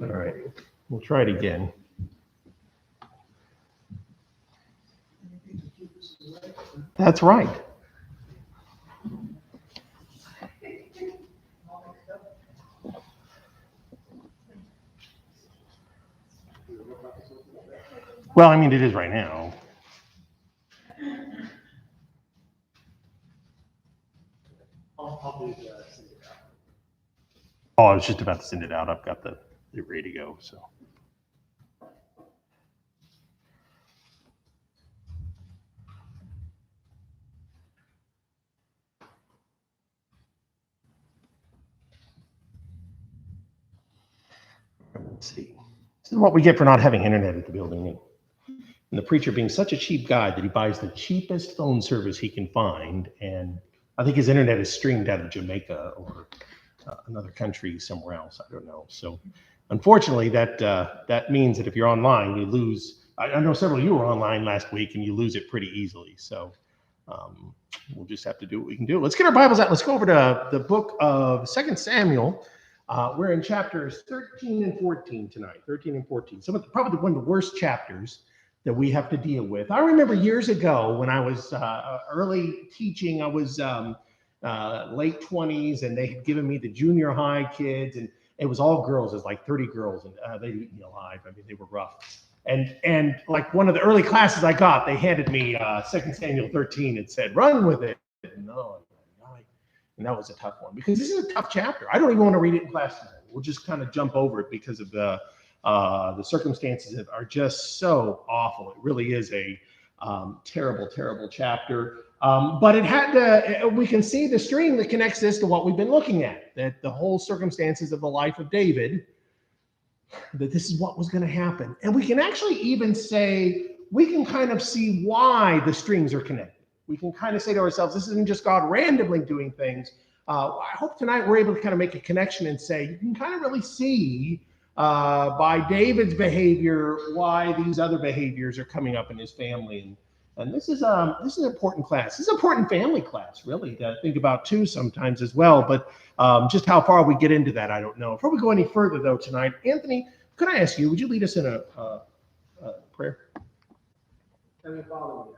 All right, we'll try it again. That's right. Well, I mean, it is right now. Oh, I was just about to send it out. I've got it ready to go, so. Let's see. This is what we get for not having internet at the building. And the preacher being such a cheap guy that he buys the cheapest phone service he can find. And I think his internet is streamed out of Jamaica or another country somewhere else. I don't know. So unfortunately, that means that if you're online, you lose. I know several of you were online last week and you lose it pretty easily. So we'll just have to do what we can do. Let's get our Bibles out. Let's go over to the book of 2 Samuel. We're in chapters 13 and 14 tonight, 13 and 14. Probably one of the worst chapters that we have to deal with. I remember years ago when I was early teaching, I was late 20s, and they had given me the junior high kids, and it was all girls. It was like 30 girls, and they'd eat me alive. I mean, they were rough. And like one of the early classes I got, they handed me 2 Samuel 13 and said, run with it. And that was a tough one because this is a tough chapter. I don't even want to read it in class tonight. We'll just kind of jump over it because of the circumstances that are just so awful. It really is a terrible, terrible chapter. But it had to, we can see the string that connects this to what we've been looking at, that the whole circumstances of the life of David, that this is what was going to happen. And we can actually even say, we can kind of see why the strings are connected. We can kind of say to ourselves, this isn't just God randomly doing things. I hope tonight we're able to kind of make a connection and say, you can kind of really see by David's behavior why these other behaviors are coming up in his family. And this is an important class. This is an important family class, really, to think about too sometimes as well. But just how far we get into that, I don't know. Before we go any further, though, tonight, Anthony, could I ask you, would you lead us in a prayer? Heavenly Father,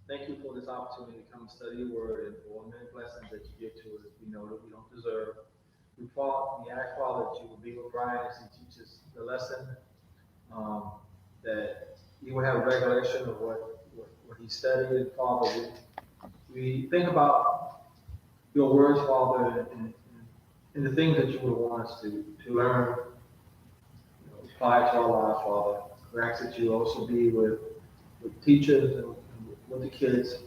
thank you for this opportunity to come study your word and for many blessings that you give to us. We know that we don't deserve. We ask, Father, that you will be with Brian as he teaches the lesson, that he will have a recollection of what he studied. And Father, we think about your words, Father, and the things that you would want us to learn, apply to our lives, Father. We ask that you also be with teachers and with the kids.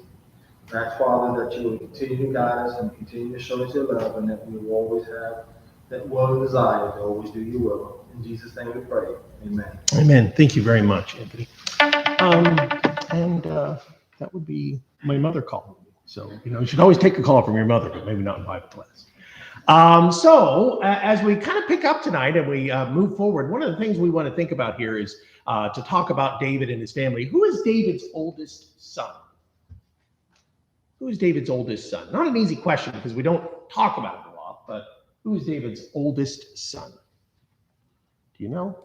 We ask, Father, that you will continue to guide us and continue to show us your love, and that we will always have that will and desire to always do your will. In Jesus' name we pray. Amen. Amen. Thank you very much, Anthony. That would be my mother calling me. So, you should always take a call from your mother, but maybe not in Bible class. As we kind of pick up tonight and we move forward, one of the things we want to think about here is to talk about David and his family. Who is David's oldest son? Who is David's oldest son? Not an easy question because we don't talk about it a lot, but who is David's oldest son? Do you know?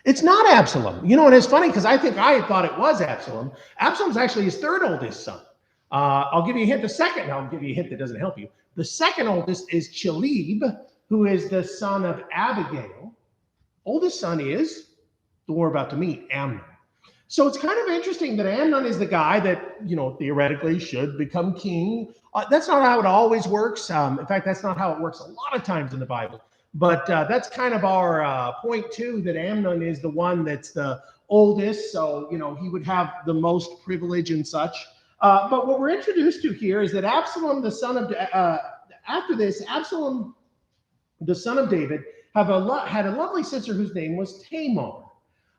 It's not Absalom. And it's funny because I thought it was Absalom. Absalom's actually his third oldest son. I'll give you a hint. I'll give you a hint that doesn't help you. The second oldest is Chalib, who is the son of Abigail. Oldest son is the one we're about to meet, Amnon. So it's kind of interesting that Amnon is the guy that, theoretically should become king. That's not how it always works. In fact, that's not how it works a lot of times in the Bible. But that's kind of our point, too, that Amnon is the one that's the oldest. So, he would have the most privilege and such. But what we're introduced to here is that Absalom, the son of, Absalom, the son of David, had a lovely sister whose name was Tamar.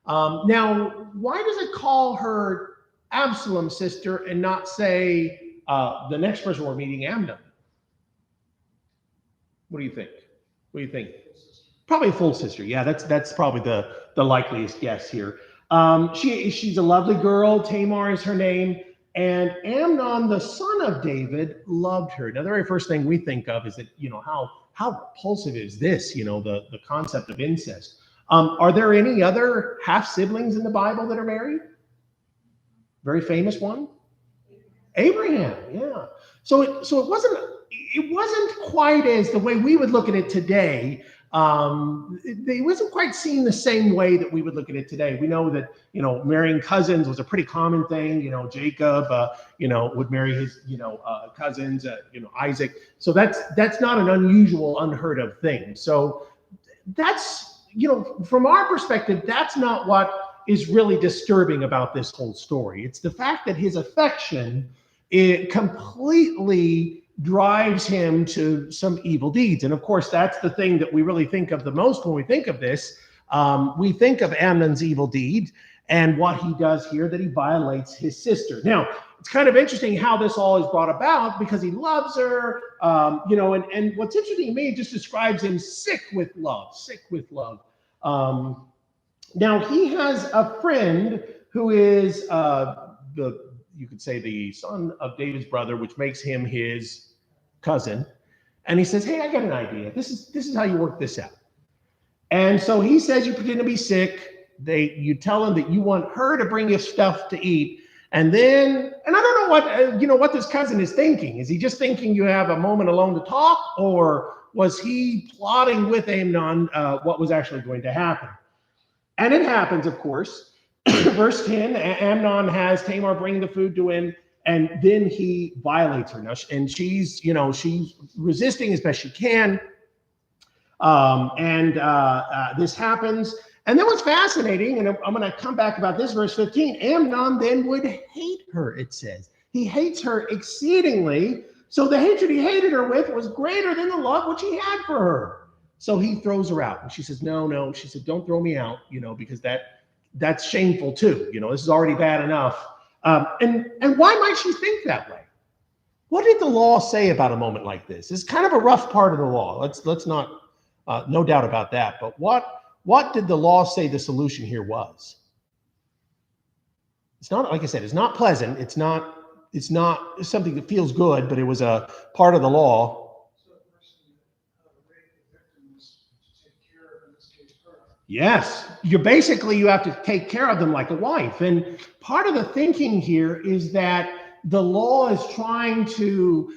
Now, why does it call her Absalom's sister and not say the next person we're meeting, Amnon? What do you think? Probably a full sister. Yeah, that's probably the likeliest guess here. She's a lovely girl. Tamar is her name. And Amnon, the son of David, loved her. Now, the very first thing we think of is that, how repulsive is this? The concept of incest. Are there any other half siblings in the Bible that are married? Very famous one, Abraham. Yeah. So it wasn't quite as the way we would look at it today. It wasn't quite seen the same way that we would look at it today. We know that, marrying cousins was a pretty common thing. Jacob, would marry his, cousins, Isaac. So that's not an unusual, unheard of thing. So that's, from our perspective, that's not what is really disturbing about this whole story. It's the fact that his affection, it completely drives him to some evil deeds. And of course, that's the thing that we really think of the most when we think of this. We think of Amnon's evil deed and what he does here, that he violates his sister. Now, it's kind of interesting how this all is brought about, because he loves her, and what's interesting to me, it just describes him sick with love. Now, he has a friend who is you could say the son of David's brother, which makes him his cousin. And he says, hey, I got an idea. This is how you work this out. And so he says, you pretend to be sick. You tell him that you want her to bring you stuff to eat. And I don't know what this cousin is thinking. Is he just thinking you have a moment alone to talk? Or was he plotting with Amnon what was actually going to happen? And it happens, of course. Verse 10, Amnon has Tamar bring the food to him, and then he violates her. Now, and she's resisting as best she can. This happens. And then what's fascinating, and I'm going to come back about this, verse 15, Amnon then would hate her, it says. He hates her exceedingly. So the hatred he hated her with was greater than the love which he had for her. So he throws her out. And she says, no. She said, don't throw me out, because that's shameful too. This is already bad enough. And why might she think that way? What did the law say about a moment like this? It's kind of a rough part of the law. Let's not, no doubt about that. But what did the law say the solution here was? It's not, like I said, it's not pleasant. It's not something that feels good, but it was a part of the law. Yes, you have to take care of them like a wife. And part of the thinking here is that the law is trying to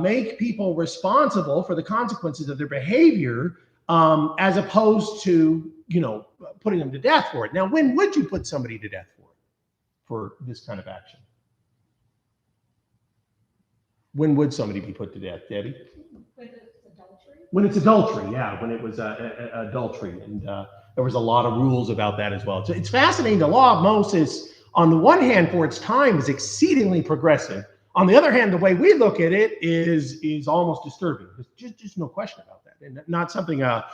make people responsible for the consequences of their behavior, as opposed to, putting them to death for it. Now, when would you put somebody to death for this kind of action? When would somebody be put to death, Debbie? When it's adultery, yeah, when it was adultery. And there was a lot of rules about that as well. So it's fascinating. The law of Moses, on the one hand, for its time, is exceedingly progressive. On the other hand, the way we look at it is almost disturbing. There's just no question about that. And not something that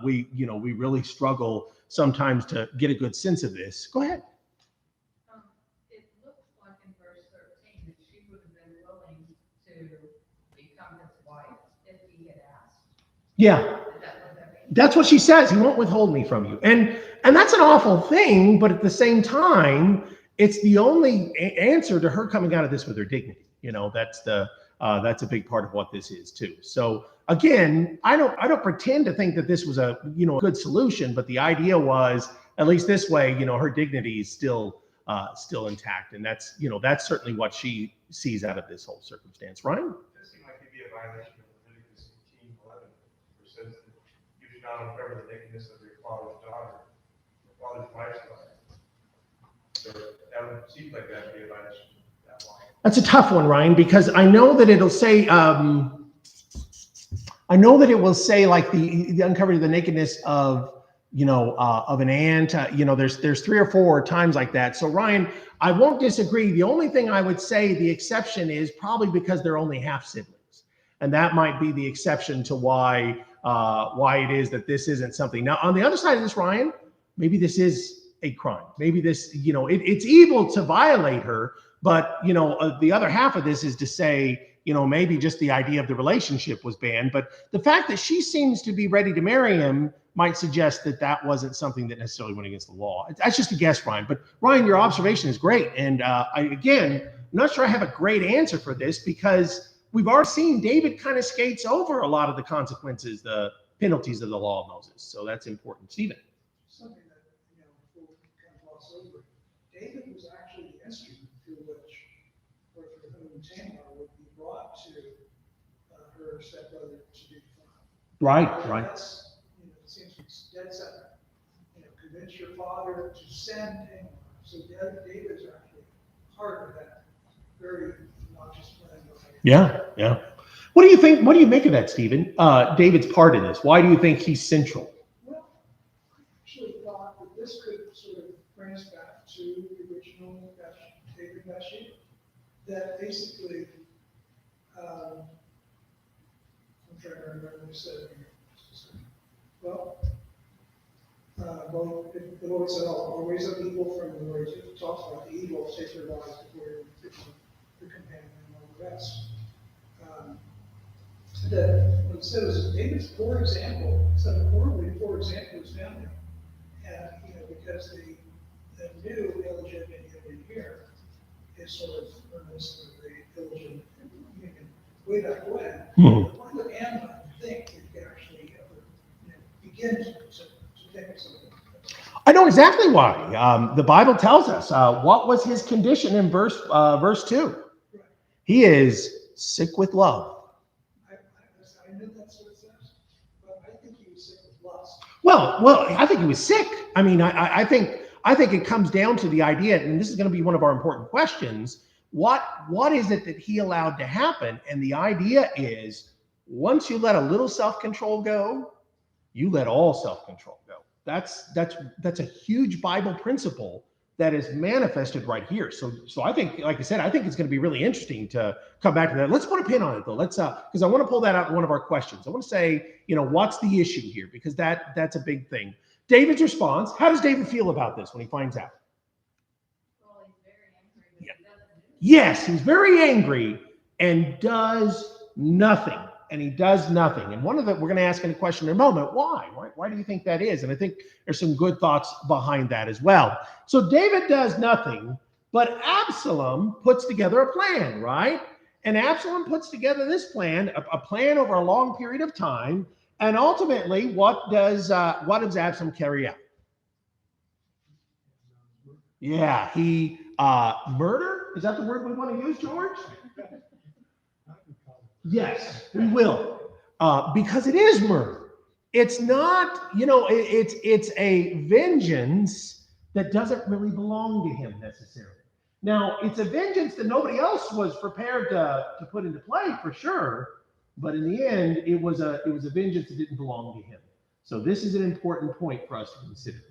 we really struggle sometimes to get a good sense of this. Go ahead. It looks like in verse 13 that she would have been willing to become his wife if he had asked. Yeah. That's what she says. He won't withhold me from you. And that's an awful thing, but at the same time, it's the only answer to her coming out of this with her dignity. That's a big part of what this is too. So again, I don't pretend to think that this was a good solution, but the idea was, at least this way, her dignity is still intact. And that's certainly what she sees out of this whole circumstance. Ryan? This seems like it'd be a violation of Leviticus 18:11, which says that you do not uncover the nakedness of your father's daughter, your father's wife's daughter. So that would seem like that would be a violation of that line. That's a tough one, Ryan, because I know that it'll say, like the uncover the nakedness of of an aunt. There's 3 or 4 times like that. So Ryan, I won't disagree. The only thing I would say the exception is probably because they're only half siblings, and that might be the exception to why it is that this isn't something. Now, on the other side of this, Ryan, maybe this is a crime. Maybe this, it's evil to violate her, but the other half of this is to say, maybe just the idea of the relationship was banned. But the fact that she seems to be ready to marry him might suggest that that wasn't something that necessarily went against the law. That's just a guess, Ryan. But Ryan, your observation is great. And I'm not sure I have a great answer for this, because we've already seen David kind of skates over a lot of the consequences, the penalties of the law of Moses. So that's important. Stephen. Something that, people kind of gloss over. David was actually the instrument through which, or through whom Tamar would be brought to her stepbrother to be defiled. Right. That's, it seems to be dead center. Convince your father to send Tamar. So David's actually part of that very not just plan. Yeah. What do you think? What do you make of that, Stephen? David's part in this. Why do you think he's central? Well, I actually thought that this could sort of bring us back to the original David Bathsheba. That basically, I'm trying to remember what he said. Well, the Lord said, I'll raise up people from the Lord. It talks about the evil, take their lives before the companion and all the rest. What it said was David's poor example, instead of horribly poor example of his family. And, because the new illegitimate union here is sort of reminiscent of the illegitimate union way back when. Why would Anna think that you could actually begin to think of something? I know exactly why. The Bible tells us what was his condition in verse 2. He is sick with love. I know that's what it says, but I think he was sick with lust. Well, I think he was sick. I mean, I think it comes down to the idea, and this is going to be one of our important questions. What is it that he allowed to happen? And the idea is, once you let a little self-control go, you let all self-control go. That's a huge Bible principle that is manifested right here. So I think, like I said, I think it's going to be really interesting to come back to that. Let's put a pin on it though. Let's because I want to pull that out in one of our questions. I want to say, what's the issue here? Because that's a big thing. David's response. How does David feel about this when he finds out? Well, he's very angry, but he doesn't do it. Yes, he's very angry and does nothing. And he does nothing. And we're going to ask in a question in a moment, why? Why do you think that is? And I think there's some good thoughts behind that as well. So David does nothing, but Absalom puts together a plan, right? And Absalom puts together this plan, a plan over a long period of time. And ultimately, what does Absalom carry out? Yeah, he murder? Is that the word we want to use, George? Yes, we will, because it is murder. It's not, it's a vengeance that doesn't really belong to him necessarily. Now, it's a vengeance that nobody else was prepared to put into play for sure, but in the end, it was a vengeance that didn't belong to him. So this is an important point for us to consider.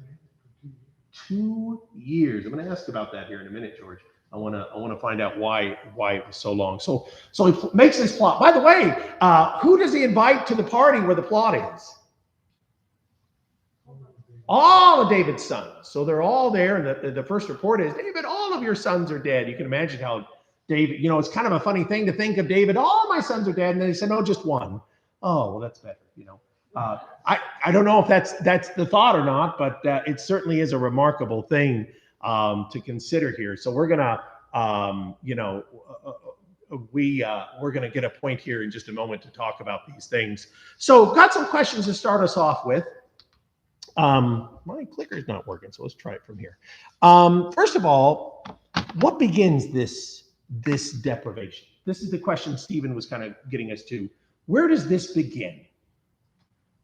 2 years. I'm going to ask about that here in a minute, George. I want to find out why it was so long. So he makes this plot. By the way, who does he invite to the party where the plot is? All of David's sons. So they're all there, and the first report is, David, all of your sons are dead. You can imagine how David, it's kind of a funny thing to think of David, all my sons are dead, and then he said, no, just one. Oh, well, that's better, I don't know if that's the thought or not, but it certainly is a remarkable thing to consider here. So we're gonna, we're gonna get a point here in just a moment to talk about these things. So got some questions to start us off with. My clicker's not working, so let's try it from here. First of all, what begins this deprivation? This is the question Stephen was kind of getting us to. Where does this begin?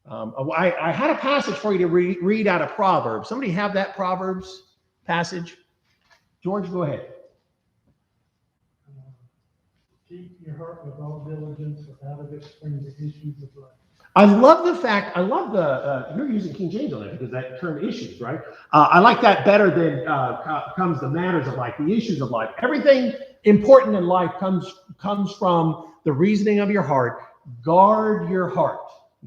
I had a passage for you to read out of Proverbs. Somebody have that Proverbs passage? George, go ahead. Keep your heart with all diligence, for out of it spring the issues of life. I love you're using King James on it because that term issues, right? I like that better than comes the matters of life, the issues of life. Everything important in life comes from the reasoning of your heart. Guard your heart.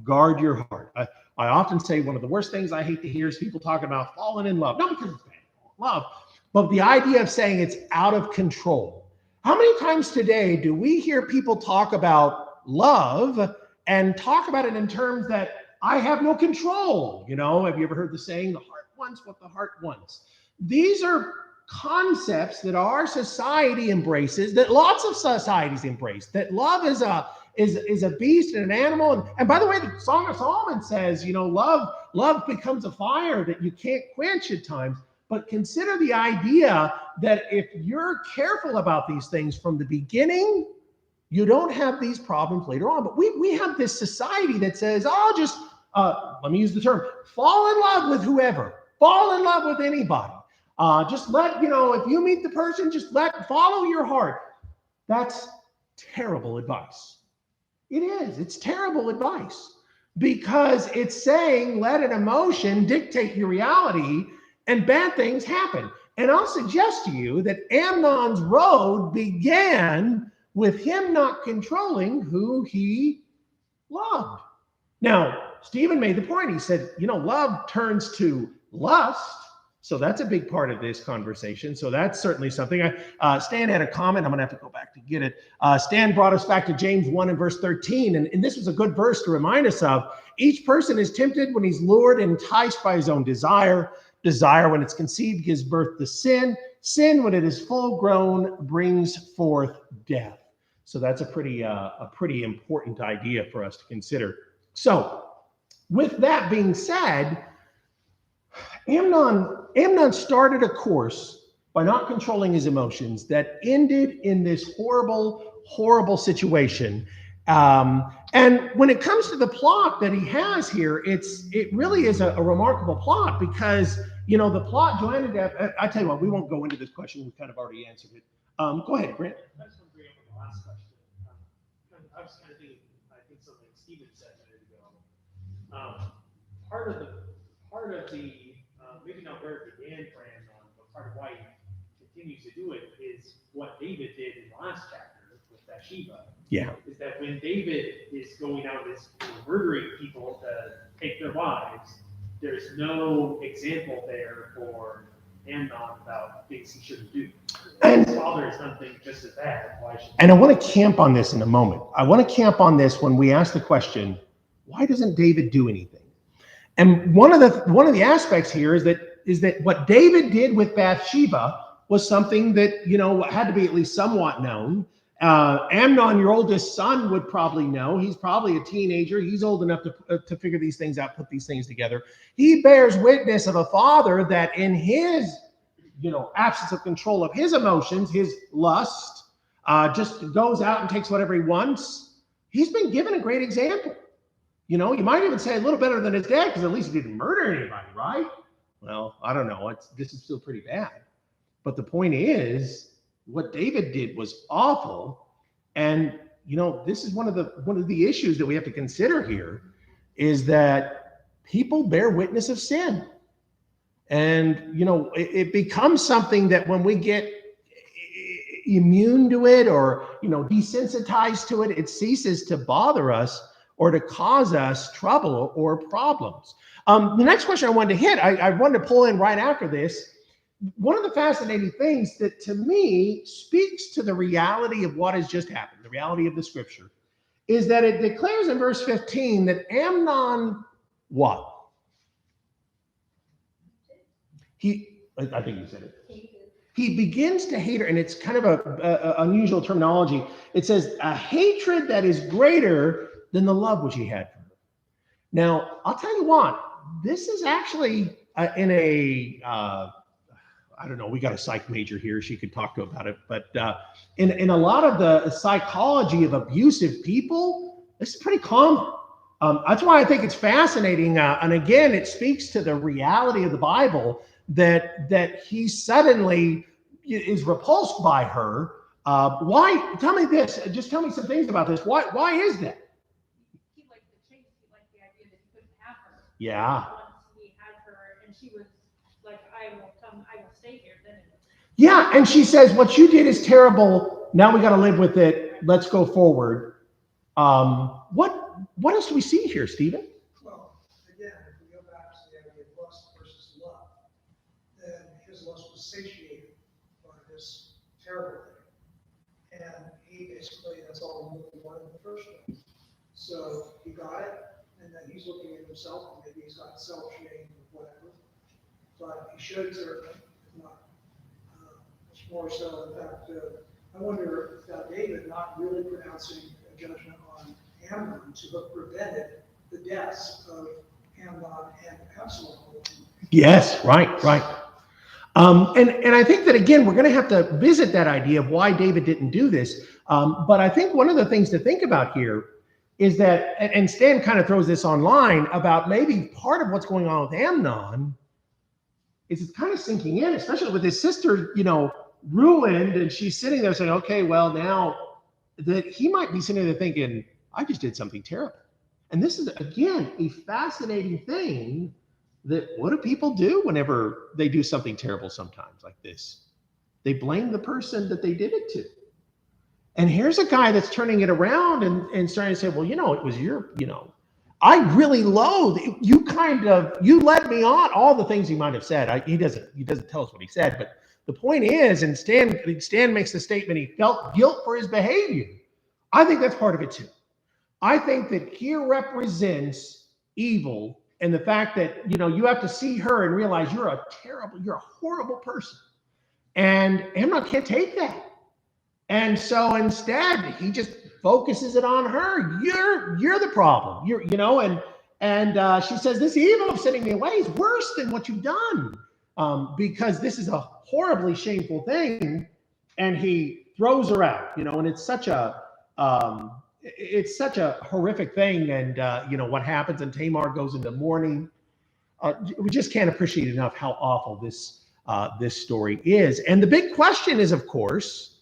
Guard your heart. I often say one of the worst things I hate to hear is people talking about falling in love. Not because it's bad, love, but the idea of saying it's out of control. How many times today do we hear people talk about love and talk about it in terms that I have no control? Have you ever heard the saying, the heart wants what the heart wants? These are concepts that our society embraces, that lots of societies embrace, that love is a beast and an animal. And by the way, the Song of Solomon says, love becomes a fire that you can't quench at times. But consider the idea that if you're careful about these things from the beginning, you don't have these problems later on. But we have this society that says, just, let me use the term, fall in love with whoever, fall in love with anybody. Just let, if you meet the person, just follow your heart. That's terrible advice. It is. It's terrible advice because it's saying let an emotion dictate your reality and bad things happen. And I'll suggest to you that Amnon's road began with him not controlling who he loved. Now, Stephen made the point. He said, love turns to lust. So that's a big part of this conversation. So that's certainly something. Stan had a comment. I'm going to have to go back to get it. Stan brought us back to James 1 and verse 13. And this was a good verse to remind us of. Each person is tempted when he's lured and enticed by his own desire. Desire, when it's conceived, gives birth to sin. Sin, when it is full grown, brings forth death. So that's a pretty important idea for us to consider. So with that being said, Amnon started a course by not controlling his emotions that ended in this horrible, horrible situation. And when it comes to the plot that he has here, it really is a remarkable plot because, the plot, Joanna, I tell you what, we won't go into this question. We've kind of already answered it. Go ahead, Brent. I just want to bring up the last question. I was kind of thinking, I think something Stephen said a minute ago. Part of the maybe not where it began for Amnon, but part of why he continues to do it is what David did in the last chapter with Bathsheba. Yeah. Is that when David is going out and murdering people to take their wives, there's no example there for Amnon about things he shouldn't do. And his father has done things just as bad. Why should? And I want to camp on this in a moment. I want to camp on this when we ask the question, why doesn't David do anything? And one of the aspects here is that what David did with Bathsheba was something that had to be at least somewhat known. Amnon, your oldest son, would probably know. He's probably a teenager. He's old enough to figure these things out, put these things together. He bears witness of a father that in his absence of control of his emotions, his lust, just goes out and takes whatever he wants. He's been given a great example. You might even say a little better than his dad because at least he didn't murder anybody, right? Well, I don't know. This is still pretty bad. But the point is, what David did was awful. And, this is one of the issues that we have to consider here is that people bear witness of sin. And, it becomes something that when we get immune to it or, desensitized to it, it ceases to bother us or to cause us trouble or problems. The next question I wanted to hit, I wanted to pull in right after this. One of the fascinating things that to me speaks to the reality of what has just happened, the reality of the scripture, is that it declares in verse 15 that Amnon, what? I think you said it. He begins to hate her, and it's kind of a unusual terminology. It says a hatred that is greater than the love which he had for her. Now, I'll tell you what, this is actually in a, I don't know, we got a psych major here. She could talk to about it. But in a lot of the psychology of abusive people, this is pretty common. That's why I think it's fascinating. And again, it speaks to the reality of the Bible that he suddenly is repulsed by her. Why? Tell me this. Just tell me some things about this. Why is that? He liked the chase. He liked the idea that he couldn't have her. Yeah. Once he had her, and she was like, I will stay here. Then. Yeah, and she says, what you did is terrible. Now we got to live with it. Let's go forward. What else do we see here, Stephen? Well, again, if we go back to the idea of lust versus love, then his lust was satiated by this terrible thing. And he basically, that's all he wanted in the first place. So he got it, and then he's looking at himself, and maybe he's got self-shame or whatever. But he should certainly, if not more so. In fact, I wonder if David not really pronouncing a judgment on Amnon to have prevented the deaths of Amnon and Absalom. Yes, right. And I think that, again, we're going to have to visit that idea of why David didn't do this. But I think one of the things to think about here is that, and Stan kind of throws this online about maybe part of what's going on with Amnon is it's kind of sinking in, especially with his sister, ruined, and she's sitting there saying, okay, well, now that he might be sitting there thinking, I just did something terrible. And this is, again, a fascinating thing that what do people do whenever they do something terrible sometimes like this? They blame the person that they did it to. And here's a guy that's turning it around and starting to say, well, it was your, I really loathe you. You led me on. All the things he might have said. He doesn't tell us what he said, but the point is, and Stan makes the statement, he felt guilt for his behavior. I think that's part of it too. I think that here represents evil, and the fact that you have to see her and realize you're a horrible person, and Amnon can't take that. And so instead, he just focuses it on her. You're the problem. And she says, this evil of sending me away is worse than what you've done, because this is a horribly shameful thing. And he throws her out, and it's such a horrific thing. And what happens, and Tamar goes into mourning. We just can't appreciate enough how awful this story is. And the big question is, of course,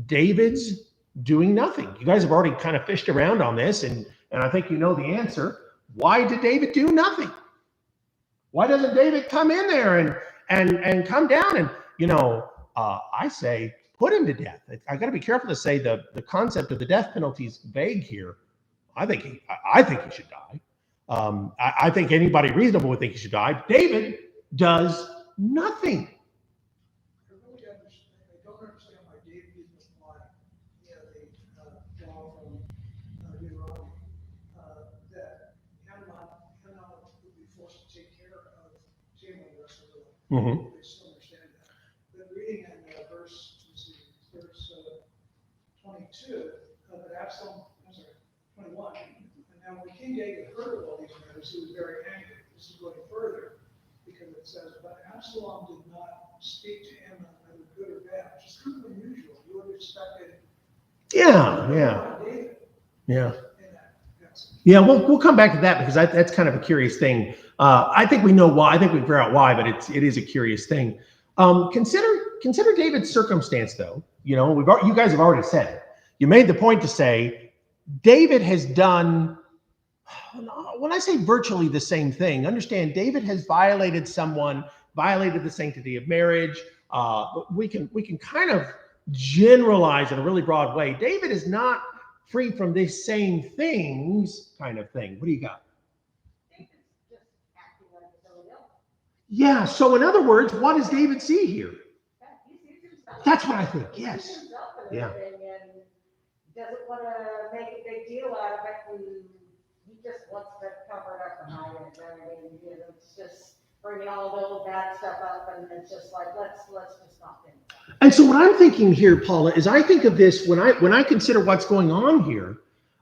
David's doing nothing. You guys have already kind of fished around on this, and I think you know the answer. Why did David do nothing? Why doesn't David come in there and come down and, I say, put him to death. I got to be careful to say the concept of the death penalty is vague here. I think he should die. I think anybody reasonable would think he should die. David does nothing. I don't understand why David didn't apply the law from Deuteronomy that Amnon would be forced to take care of Tamar the rest of the life. Mm-hmm. They still understand that. But reading in verse 22, but Absalom, 21, and now when King David heard of all these matters, he was very angry. This is going further, because it says, but Absalom did not speak to Amnon, whether good or bad, which is kind of unusual. You would have expected. Yeah, we'll come back to that, because that's kind of a curious thing. I think we know why. I think we figure out why, but it is a curious thing. Consider David's circumstance, though. You guys have already said it. You made the point to say David has done, when I say virtually the same thing, understand David has violated the sanctity of marriage. We can kind of generalize in a really broad way. David is not free from these same things, kind of thing. What do you got? David's just acting like somebody else. Yeah. So in other words, what does David see here? Yeah, he sees himself. That's what I think. Yes. He sees himself and Yeah. everything, and doesn't want to make a big deal out of it. And he just wants to cover it up behind it. It's just bringing all the old bad stuff up, and it's just like, let's just not think about it. And so what I'm thinking here, Paula, is I think of this when I consider what's going on here.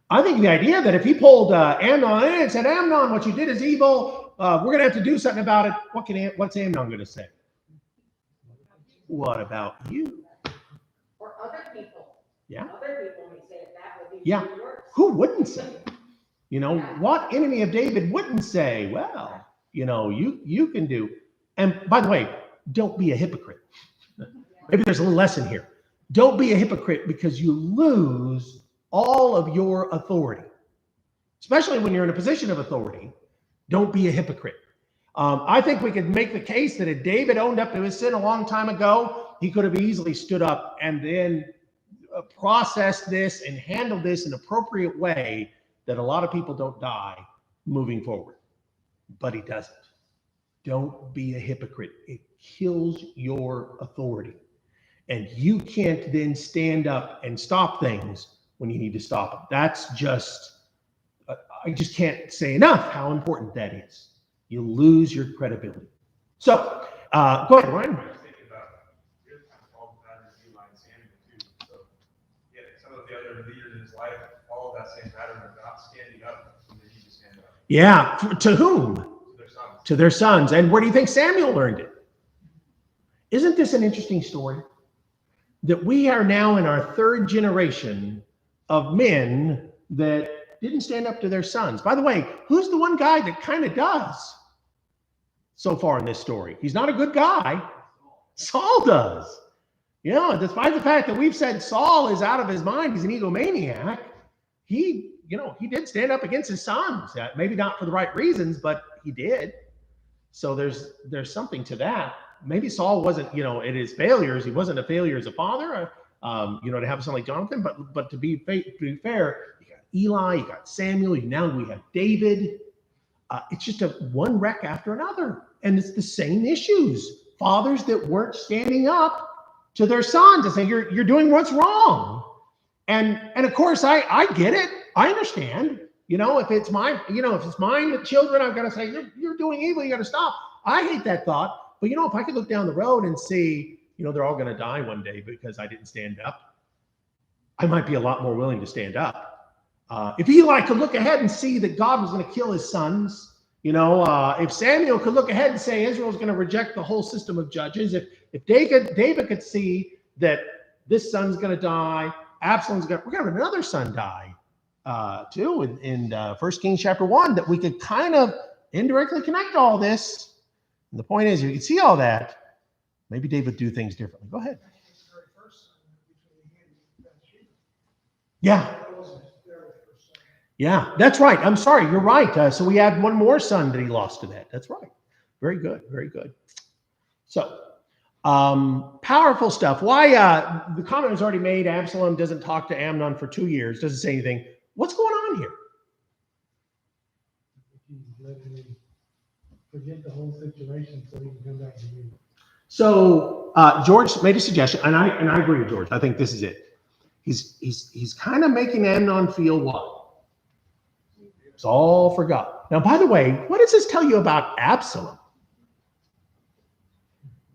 I think the idea that if he pulled Amnon in and said, Amnon, what you did is evil. We're going to have to do something about it. What's Amnon going to say? What about you? Or other people. Yeah. Other people may say it that would be Yeah. worse. Who wouldn't say? What enemy of David wouldn't say, well, you can do. And by the way, don't be a hypocrite. Maybe there's a little lesson here. Don't be a hypocrite, because you lose all of your authority, especially when you're in a position of authority. Don't be a hypocrite. I think we could make the case that if David owned up to his sin a long time ago, he could have easily stood up and then processed this and handled this in an appropriate way that a lot of people don't die moving forward. But he doesn't. Don't be a hypocrite. It kills your authority. And you can't then stand up and stop things when you need to stop them. That's just, I just can't say enough how important that is. You lose your credibility. So, go ahead, Ryan. I was thinking about, here's kind of all the patterns that same pattern of not standing up when they need to stand up Yeah. To whom? to their sons. To their sons. And where do you think Samuel learned it? Isn't this an interesting story? That we are now in our third generation of men that didn't stand up to their sons. By the way, who's the one guy that kind of does so far in this story? He's not a good guy. Saul does. Yeah, despite the fact that we've said Saul is out of his mind, he's an egomaniac, he did stand up against his sons. Maybe not for the right reasons, but he did. So there's something to that. Maybe Saul wasn't, in his failures, he wasn't a failure as a father, to have a son like Jonathan, but to be fair, you got Eli, you got Samuel, now we have David. It's just one wreck after another. And it's the same issues. Fathers that weren't standing up to their sons and saying, you're doing what's wrong. And of course, I get it. I understand. If it's mine, if it's mine children, I've got to say, you're doing evil, you got to stop. I hate that thought. But if I could look down the road and see, they're all going to die one day because I didn't stand up, I might be a lot more willing to stand up. If Eli could look ahead and see that God was going to kill his sons, if Samuel could look ahead and say Israel's going to reject the whole system of judges, if David could see that this son's going to die, we're going to have another son die too in 1 Kings chapter 1, that we could kind of indirectly connect all this. And the point is, you can see all that. Maybe David would do things differently. Go ahead. Yeah. Yeah, that's right. I'm sorry. You're right. So we had one more son that he lost to that. That's right. Very good. Very good. So powerful stuff. Why the comment was already made. Absalom doesn't talk to Amnon for 2 years. Doesn't say anything. What's going on here? He's letting him forget the whole situation so he can come back to you. So George made a suggestion, and I agree with George. I think this is it. He's kind of making Amnon feel what? It's all for God. Now, by the way, what does this tell you about Absalom?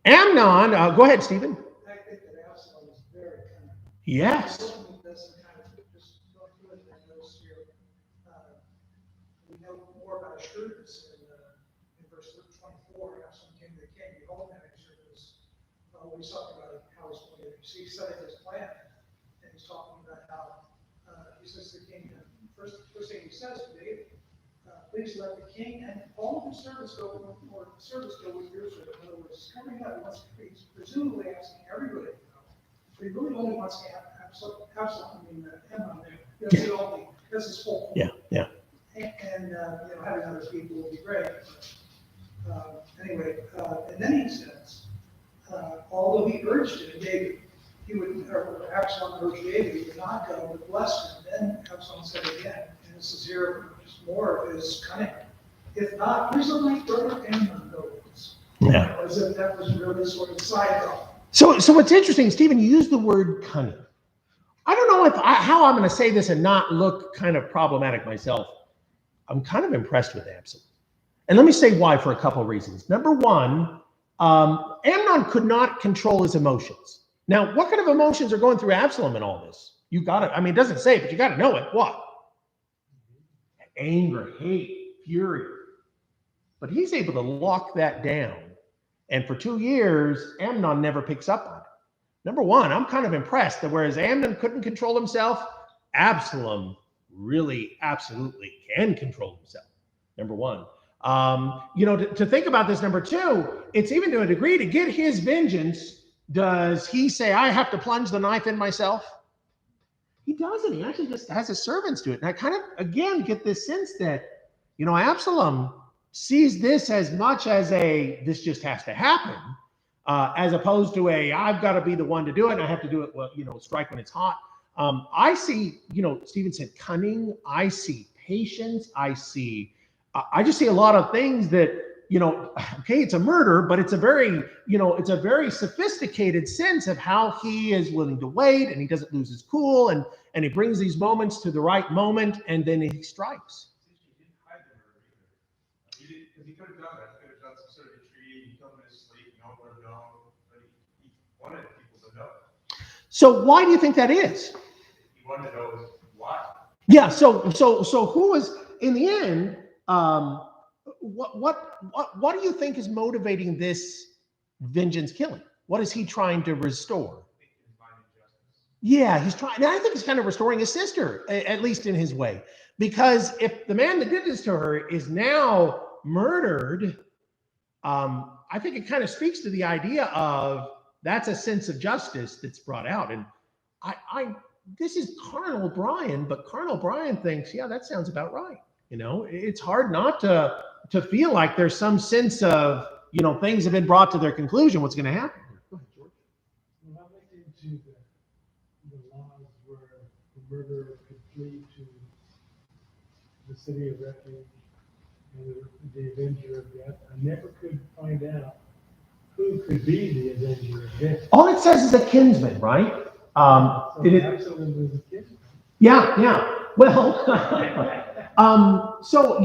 Amnon, go ahead, Stephen. I think that Absalom is very kind of. Yes. We know more about shrewdness in verse 24. Absalom came to the king. Behold, Nebuchadnezzar was always talking about how he's going to see setting his plan, and he's talking about how he says to the king. First thing he says to David, please let the king and all of his servants go, or servants go with your servant. In other words, coming up, he's presumably asking everybody to go. But he really only wants to have Amnon there. That's his whole point. Yeah. And having other people would be great. But, anyway, and then he says, although he urged him, David, Absalom urged David, he would not go, but blessed him. Then Absalom said again, and this is here just more of his cunning. If not, please let my brother Amnon go with us. Yeah. As if that was really sort of side thought. So what's interesting, Stephen, you used the word cunning. I don't know how I'm going to say this and not look kind of problematic myself. I'm kind of impressed with Absalom. And let me say why for a couple of reasons. Number one, Amnon could not control his emotions. Now, what kind of emotions are going through Absalom in all this? You got to, it doesn't say, but you got to know it. What? Anger, hate, fury. But he's able to lock that down. And for 2 years, Amnon never picks up on it. Number one, I'm kind of impressed that whereas Amnon couldn't control himself, Absalom really absolutely can control himself. Number one. To think about this, number two, it's even to a degree to get his vengeance. Does he say, I have to plunge the knife in myself? He doesn't. He actually just has his servants do it. And I kind of, again, get this sense that, Absalom sees this as much as this just has to happen, as opposed to I've got to be the one to do it, and I have to do it, strike when it's hot. I see, Stephen said cunning. I see patience. I just see a lot of things that, okay, it's a murder, but it's a very sophisticated sense of how he is willing to wait, and he doesn't lose his cool, and he brings these moments to the right moment, and then he strikes. He didn't hide the murder either. Because he could have done that. He could have done some sort of retreat, he killed him in his sleep, no one would have known, but he wanted people to know. So why do you think that is? He wanted to know why. Yeah. So who was in the end? What do you think is motivating this vengeance killing? What is he trying to restore? Yeah, he's trying. I think he's kind of restoring his sister, at least in his way, because if the man that did this to her is now murdered, I think it kind of speaks to the idea of that's a sense of justice that's brought out. And this is Carnal Brian, but Carnal Brian thinks, yeah, that sounds about right. It's hard not to feel like there's some sense of, things have been brought to their conclusion. What's going to happen? Go ahead, George. When I looked into the laws where the murderer could flee to the city of refuge and the avenger of death, I never could find out who could be the avenger of death. All it says is a kinsman, right? So Did it? absolutely was a kinsman. Yeah. Well, so,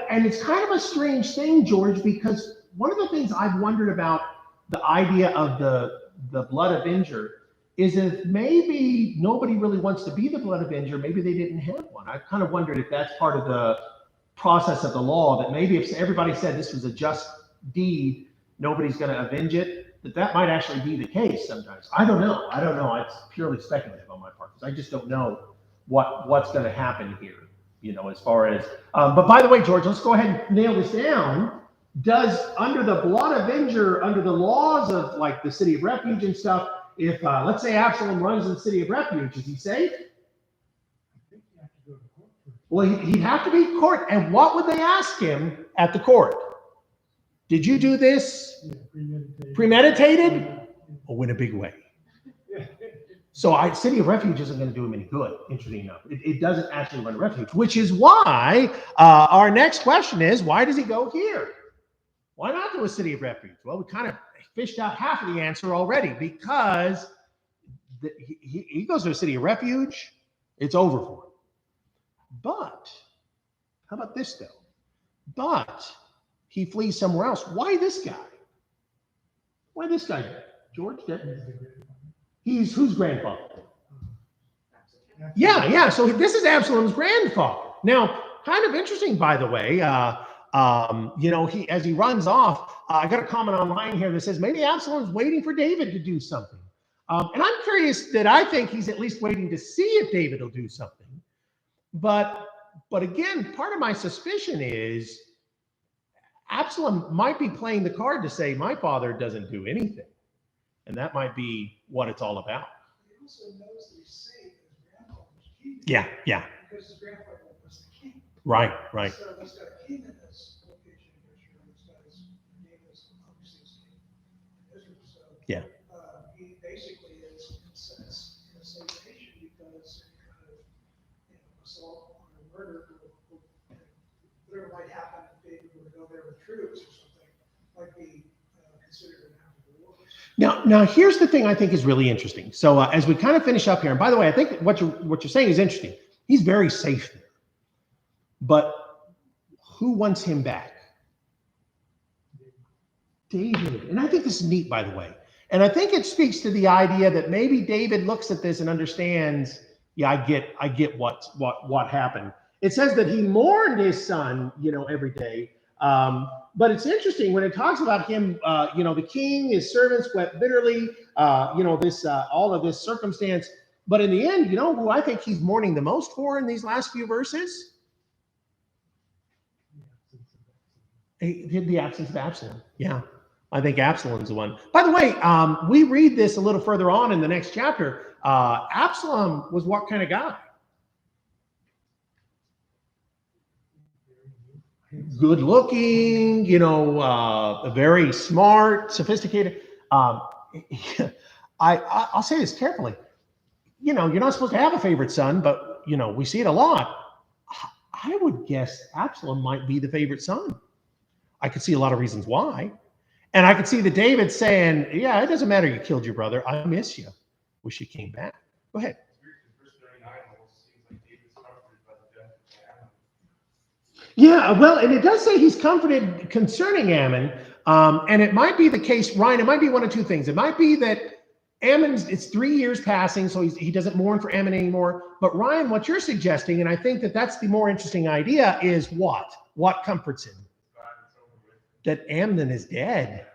and it's kind of a strange thing, George, because one of the things I've wondered about the idea of the blood avenger is if maybe nobody really wants to be the blood avenger, maybe they didn't have one. I've kind of wondered if that's part of the process of the law, that maybe if everybody said this was a just deed, nobody's going to avenge it, that might actually be the case sometimes. I don't know. It's purely speculative on my part, because I just don't know what's going to happen here, as far as, but by the way, George, let's go ahead and nail this down. Does, under the blood avenger, under the laws of like the city of refuge and stuff, if let's say Absalom runs in the city of refuge, is he safe? I think you have to go to court first. Well, he'd have to be court. And what would they ask him at the court? Did you do this Yeah, premeditated? Or in a big way? Yeah. So city of refuge isn't going to do him any good, interesting enough. It doesn't actually run a refuge, which is why our next question is, why does he go here? Why not do a city of refuge? Well, we kind of fished out half of the answer already, because he goes to a city of refuge, it's over for him. But how about this though? But he flees somewhere else. Why this guy? Why this guy, George? He's whose grandfather? Yeah. So this is Absalom's grandfather. Now, kind of interesting, by the way. He, as he runs off, I got a comment online here that says maybe Absalom's waiting for David to do something. And I'm curious that I think he's at least waiting to see if David will do something. But again, part of my suspicion is Absalom might be playing the card to say my father doesn't do anything. And that might be what it's all about. He also knows that he's safe as his grandfather was king. Yeah. Because his grandfather was the king. Right. So he's got a king in this location here. He's got his name is obviously his king in Israel. So Yeah. He basically is in a sense in a safe nation, because any kind of assault or murder, whatever might happen if David were to go there with troops or something, might be considered an act of war. Now, here's the thing I think is really interesting. So as we kind of finish up here, and by the way, I think what you're saying is interesting. He's very safe there, but who wants him back? David. And I think this is neat, by the way. And I think it speaks to the idea that maybe David looks at this and understands, yeah, I get what happened. It says that he mourned his son, every day. But it's interesting when it talks about him, the king, his servants wept bitterly, all of this circumstance. But in the end, who I think he's mourning the most for in these last few verses? The absence of Absalom. Yeah, I think Absalom's the one. By the way, we read this a little further on in the next chapter. Absalom was what kind of guy? Good looking, very smart, sophisticated. I'll say this carefully. You're not supposed to have a favorite son, but we see it a lot. I would guess Absalom might be the favorite son. I could see a lot of reasons why. And I could see the David saying, yeah, it doesn't matter you killed your brother. I miss you. Wish you came back. Go ahead. Yeah, well, and it does say he's comforted concerning Ammon. And it might be the case, Ryan, it might be one of two things. It might be that It's 3 years passing, so he doesn't mourn for Ammon anymore. But Ryan, what you're suggesting, and I think that's the more interesting idea, is what? What comforts him? That Amnon is dead.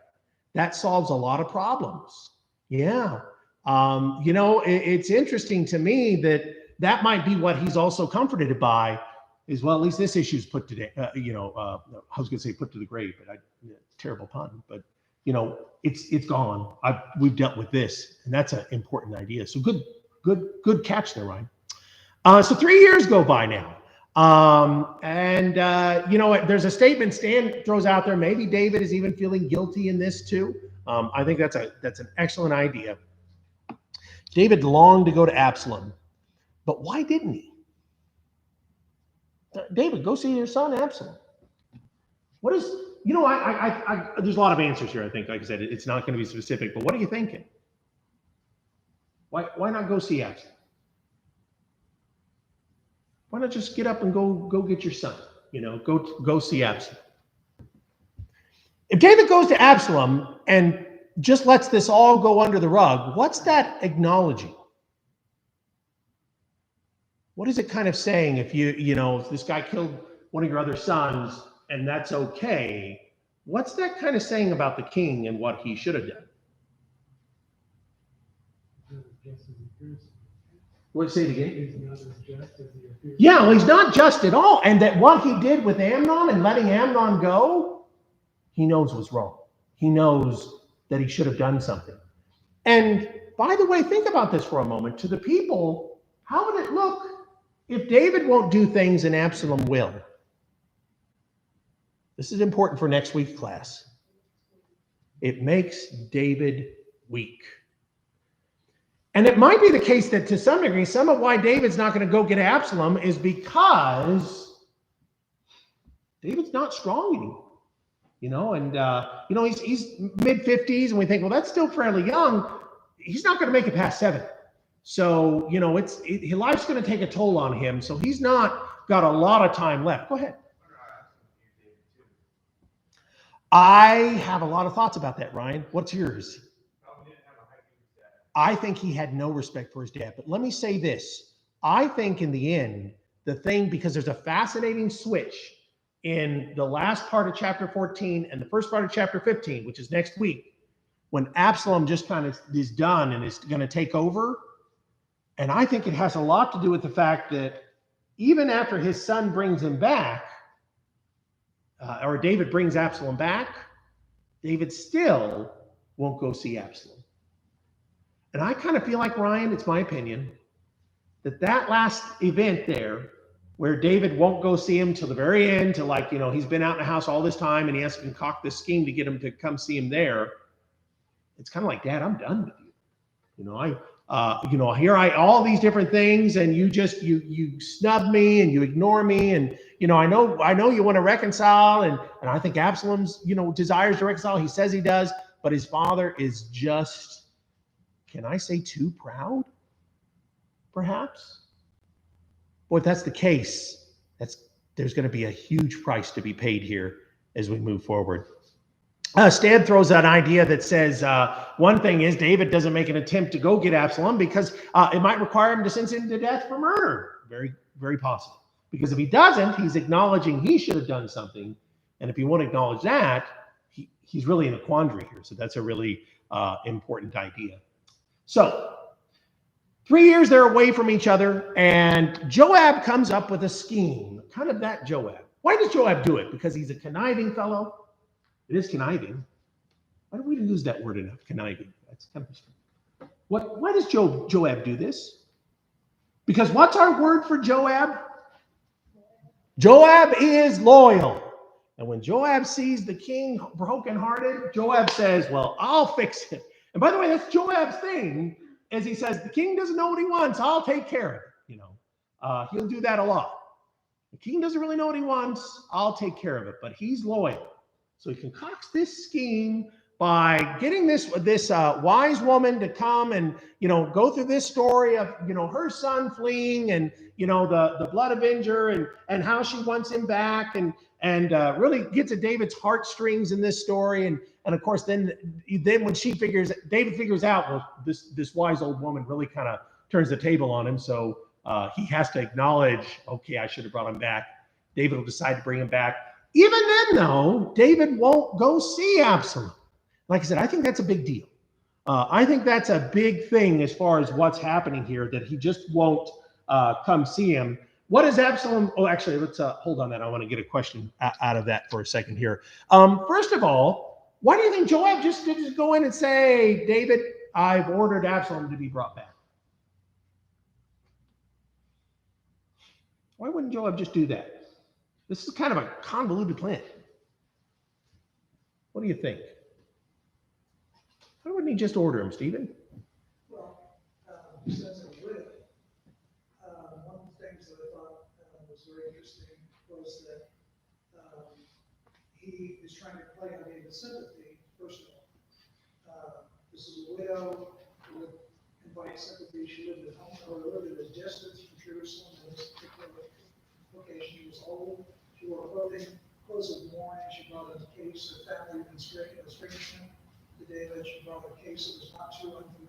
That solves a lot of problems. Yeah. It's interesting to me that might be what he's also comforted by, is, well, at least this issue's put to I was going to say put to the grave, but terrible pun, but it's gone. We've dealt with this, and that's an important idea. So good catch there, Ryan. So 3 years go by now. There's a statement Stan throws out there. Maybe David is even feeling guilty in this too. I think that's an excellent idea. David longed to go to Absalom, but why didn't he? David, go see your son Absalom. What is, there's a lot of answers here. I think, like I said, it's not going to be specific, but what are you thinking? Why not go see Absalom? Why not just get up and go get your son? Go see Absalom. If David goes to Absalom and just lets this all go under the rug, what's that acknowledging? What is it kind of saying if if this guy killed one of your other sons and that's okay? What's that kind of saying about the king and what he should have done? What, say it again? He's not as just as he appears. Yeah, well, he's not just at all. And that what he did with Amnon and letting Amnon go, he knows was wrong. He knows that he should have done something. And by the way, think about this for a moment. To the people, how would it look if David won't do things and Absalom will? This is important for next week's class. It makes David weak. And it might be the case that to some degree, some of why David's not going to go get Absalom is because David's not strong anymore. He's mid-50s, and we think, well, that's still fairly young. He's not going to make it past 7. So, his life's going to take a toll on him. So he's not got a lot of time left. Go ahead. I have a lot of thoughts about that, Ryan. What's yours? I think he had no respect for his dad. But let me say this. I think in the end, because there's a fascinating switch in the last part of chapter 14 and the first part of chapter 15, which is next week, when Absalom just kind of is done and is going to take over. And I think it has a lot to do with the fact that even after his son brings him back, or David brings Absalom back, David still won't go see Absalom. And I kind of feel like, Ryan, it's my opinion, that last event there, where David won't go see him till the very end, till he's been out in the house all this time and he has to concoct this scheme to get him to come see him there. It's kind of like, Dad, I'm done with you. All these different things, and you snub me and you ignore me, and I know you want to reconcile, and I think Absalom's desires to reconcile. He says he does, but his father is just, can I say, too proud? Perhaps. Boy, if that's the case, there's going to be a huge price to be paid here as we move forward. Stan throws out an idea that says one thing is David doesn't make an attempt to go get Absalom because it might require him to sentence him to death for murder. Very, very possible. Because if he doesn't, he's acknowledging he should have done something. And if he won't acknowledge that, he's really in a quandary here. So that's a really important idea. So 3 years they're away from each other, and Joab comes up with a scheme. Kind of that Joab. Why does Joab do it? Because he's a conniving fellow. It is conniving. Why don't we use that word enough? Conniving. That's kind of strange. Why does Joab do this? Because what's our word for Joab? Joab is loyal. And when Joab sees the king brokenhearted, Joab says, well, I'll fix it. And by the way, that's Joab's thing, as he says, the king doesn't know what he wants. I'll take care of it. He'll do that a lot. The king doesn't really know what he wants. I'll take care of it. But he's loyal. So he concocts this scheme by getting this wise woman to come and, go through this story of, her son fleeing and, the blood avenger and how she wants him back and really gets at David's heartstrings in this story. And of course, then when David figures out, well, this wise old woman really kind of turns the table on him. So he has to acknowledge, okay, I should have brought him back. David will decide to bring him back. Even then, though, David won't go see Absalom. Like I said, I think that's a big deal. I think that's a big thing as far as what's happening here, that he just won't come see him. What is Absalom? Oh, actually, let's hold on that. I want to get a question out of that for a second here. First of all, why do you think Joab just go in and say, David, I've ordered Absalom to be brought back? Why wouldn't Joab just do that? This is kind of a convoluted plan. What do you think? Why wouldn't he just order him, Stephen? Well, since it would, one of the things that I thought was very interesting was that he is trying to play on David's sympathy, first of all. This is a widow who would invite sympathy. She lived at home, or lived at a distance from Jerusalem in this particular location. She was old. She wore clothes of mourning. She brought a case. Her family had been stricken to David. She brought a case that was not too unfamiliar